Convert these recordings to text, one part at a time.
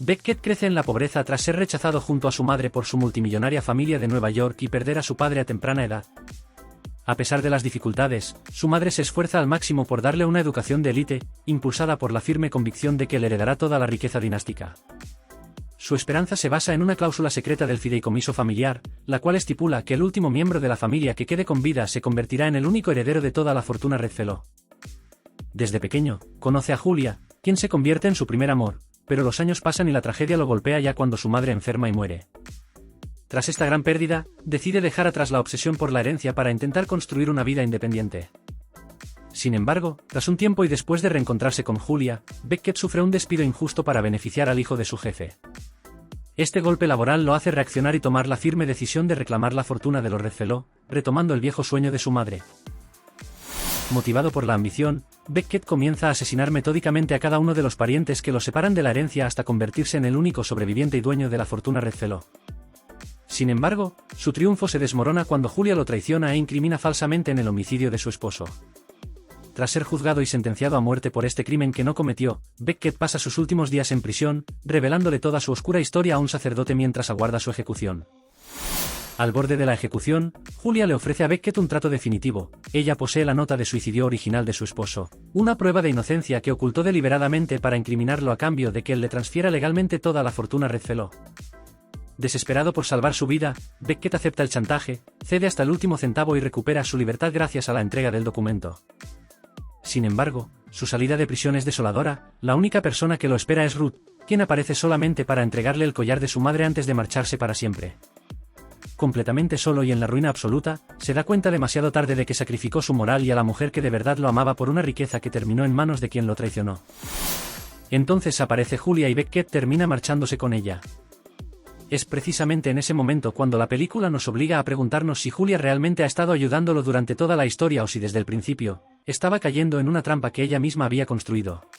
Beckett crece en la pobreza tras ser rechazado junto a su madre por su multimillonaria familia de Nueva York y perder a su padre a temprana edad. A pesar de las dificultades, su madre se esfuerza al máximo por darle una educación de élite, impulsada por la firme convicción de que le heredará toda la riqueza dinástica. Su esperanza se basa en una cláusula secreta del fideicomiso familiar, la cual estipula que el último miembro de la familia que quede con vida se convertirá en el único heredero de toda la fortuna Redfellow. Desde pequeño, conoce a Julia, quien se convierte en su primer amor, pero los años pasan y la tragedia lo golpea ya cuando su madre enferma y muere. Tras esta gran pérdida, decide dejar atrás la obsesión por la herencia para intentar construir una vida independiente. Sin embargo, tras un tiempo y después de reencontrarse con Julia, Beckett sufre un despido injusto para beneficiar al hijo de su jefe. Este golpe laboral lo hace reaccionar y tomar la firme decisión de reclamar la fortuna de los Redfellow, retomando el viejo sueño de su madre. Motivado por la ambición, Beckett comienza a asesinar metódicamente a cada uno de los parientes que lo separan de la herencia hasta convertirse en el único sobreviviente y dueño de la fortuna Redfellow. Sin embargo, su triunfo se desmorona cuando Julia lo traiciona e incrimina falsamente en el homicidio de su esposo. Tras ser juzgado y sentenciado a muerte por este crimen que no cometió, Beckett pasa sus últimos días en prisión, revelándole toda su oscura historia a un sacerdote mientras aguarda su ejecución. Al borde de la ejecución, Julia le ofrece a Beckett un trato definitivo. Ella posee la nota de suicidio original de su esposo, una prueba de inocencia que ocultó deliberadamente para incriminarlo a cambio de que él le transfiera legalmente toda la fortuna Redfellow. Desesperado por salvar su vida, Beckett acepta el chantaje, cede hasta el último centavo y recupera su libertad gracias a la entrega del documento. Sin embargo, su salida de prisión es desoladora. La única persona que lo espera es Ruth, quien aparece solamente para entregarle el collar de su madre antes de marcharse para siempre. Completamente solo y en la ruina absoluta, se da cuenta demasiado tarde de que sacrificó su moral y a la mujer que de verdad lo amaba por una riqueza que terminó en manos de quien lo traicionó. Entonces aparece Julia y Beckett termina marchándose con ella. Es precisamente en ese momento cuando la película nos obliga a preguntarnos si Julia realmente ha estado ayudándolo durante toda la historia o si desde el principio, estaba cayendo en una trampa que ella misma había construido.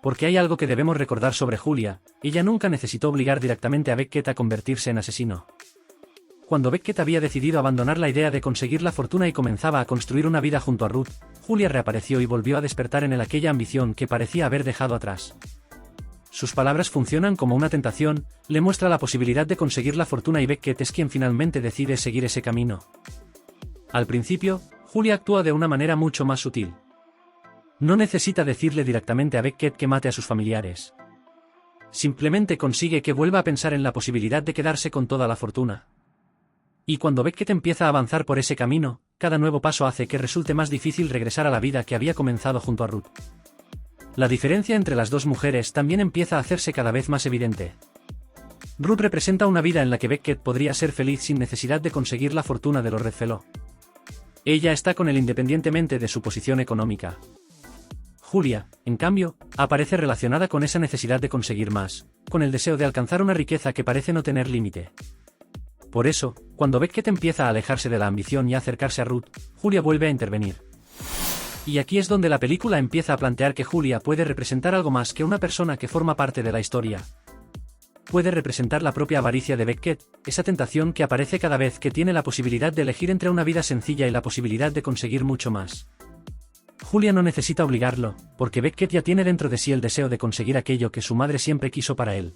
Porque hay algo que debemos recordar sobre Julia: ella nunca necesitó obligar directamente a Beckett a convertirse en asesino. Cuando Beckett había decidido abandonar la idea de conseguir la fortuna y comenzaba a construir una vida junto a Ruth, Julia reapareció y volvió a despertar en él aquella ambición que parecía haber dejado atrás. Sus palabras funcionan como una tentación, le muestra la posibilidad de conseguir la fortuna y Beckett es quien finalmente decide seguir ese camino. Al principio, Julia actúa de una manera mucho más sutil. No necesita decirle directamente a Beckett que mate a sus familiares. Simplemente consigue que vuelva a pensar en la posibilidad de quedarse con toda la fortuna. Y cuando Beckett empieza a avanzar por ese camino, cada nuevo paso hace que resulte más difícil regresar a la vida que había comenzado junto a Ruth. La diferencia entre las dos mujeres también empieza a hacerse cada vez más evidente. Ruth representa una vida en la que Beckett podría ser feliz sin necesidad de conseguir la fortuna de los Redfellow. Ella está con él independientemente de su posición económica. Julia, en cambio, aparece relacionada con esa necesidad de conseguir más, con el deseo de alcanzar una riqueza que parece no tener límite. Por eso, cuando Beckett empieza a alejarse de la ambición y a acercarse a Ruth, Julia vuelve a intervenir. Y aquí es donde la película empieza a plantear que Julia puede representar algo más que una persona que forma parte de la historia. Puede representar la propia avaricia de Beckett, esa tentación que aparece cada vez que tiene la posibilidad de elegir entre una vida sencilla y la posibilidad de conseguir mucho más. Julia no necesita obligarlo, porque Beckett ya tiene dentro de sí el deseo de conseguir aquello que su madre siempre quiso para él.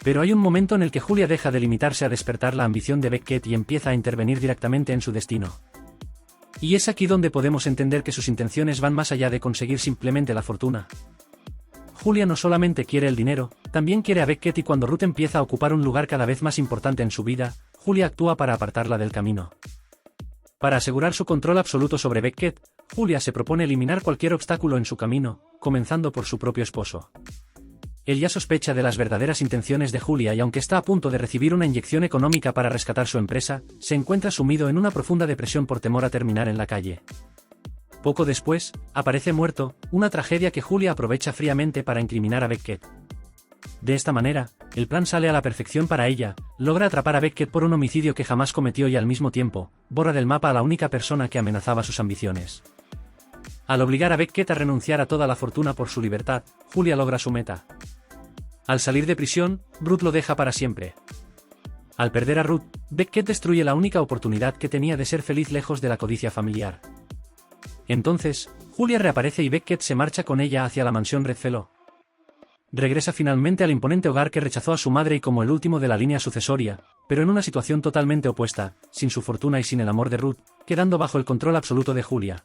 Pero hay un momento en el que Julia deja de limitarse a despertar la ambición de Beckett y empieza a intervenir directamente en su destino. Y es aquí donde podemos entender que sus intenciones van más allá de conseguir simplemente la fortuna. Julia no solamente quiere el dinero, también quiere a Beckett y cuando Ruth empieza a ocupar un lugar cada vez más importante en su vida, Julia actúa para apartarla del camino. Para asegurar su control absoluto sobre Beckett, Julia se propone eliminar cualquier obstáculo en su camino, comenzando por su propio esposo. Él ya sospecha de las verdaderas intenciones de Julia y aunque está a punto de recibir una inyección económica para rescatar su empresa, se encuentra sumido en una profunda depresión por temor a terminar en la calle. Poco después, aparece muerto, una tragedia que Julia aprovecha fríamente para incriminar a Beckett. De esta manera, el plan sale a la perfección para ella, logra atrapar a Beckett por un homicidio que jamás cometió y al mismo tiempo, borra del mapa a la única persona que amenazaba sus ambiciones. Al obligar a Beckett a renunciar a toda la fortuna por su libertad, Julia logra su meta. Al salir de prisión, Ruth lo deja para siempre. Al perder a Ruth, Beckett destruye la única oportunidad que tenía de ser feliz lejos de la codicia familiar. Entonces, Julia reaparece y Beckett se marcha con ella hacia la mansión Redfellow. Regresa finalmente al imponente hogar que rechazó a su madre y como el último de la línea sucesoria, pero en una situación totalmente opuesta, sin su fortuna y sin el amor de Ruth, quedando bajo el control absoluto de Julia.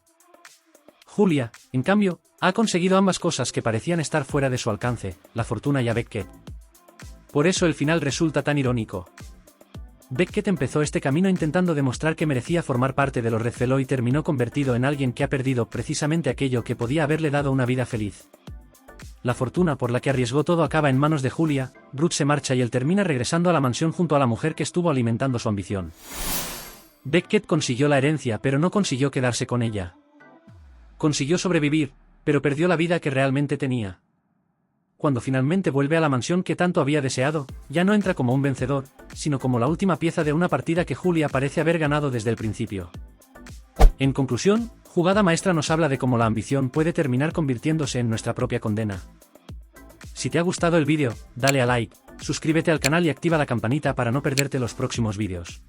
Julia, en cambio, ha conseguido ambas cosas que parecían estar fuera de su alcance, la fortuna y a Beckett. Por eso el final resulta tan irónico. Beckett empezó este camino intentando demostrar que merecía formar parte de los Redfellow y terminó convertido en alguien que ha perdido precisamente aquello que podía haberle dado una vida feliz. La fortuna por la que arriesgó todo acaba en manos de Julia, Ruth se marcha y él termina regresando a la mansión junto a la mujer que estuvo alimentando su ambición. Beckett consiguió la herencia pero no consiguió quedarse con ella. Consiguió sobrevivir, pero perdió la vida que realmente tenía. Cuando finalmente vuelve a la mansión que tanto había deseado, ya no entra como un vencedor, sino como la última pieza de una partida que Julia parece haber ganado desde el principio. En conclusión, Jugada Maestra nos habla de cómo la ambición puede terminar convirtiéndose en nuestra propia condena. Si te ha gustado el vídeo, dale a like, suscríbete al canal y activa la campanita para no perderte los próximos vídeos.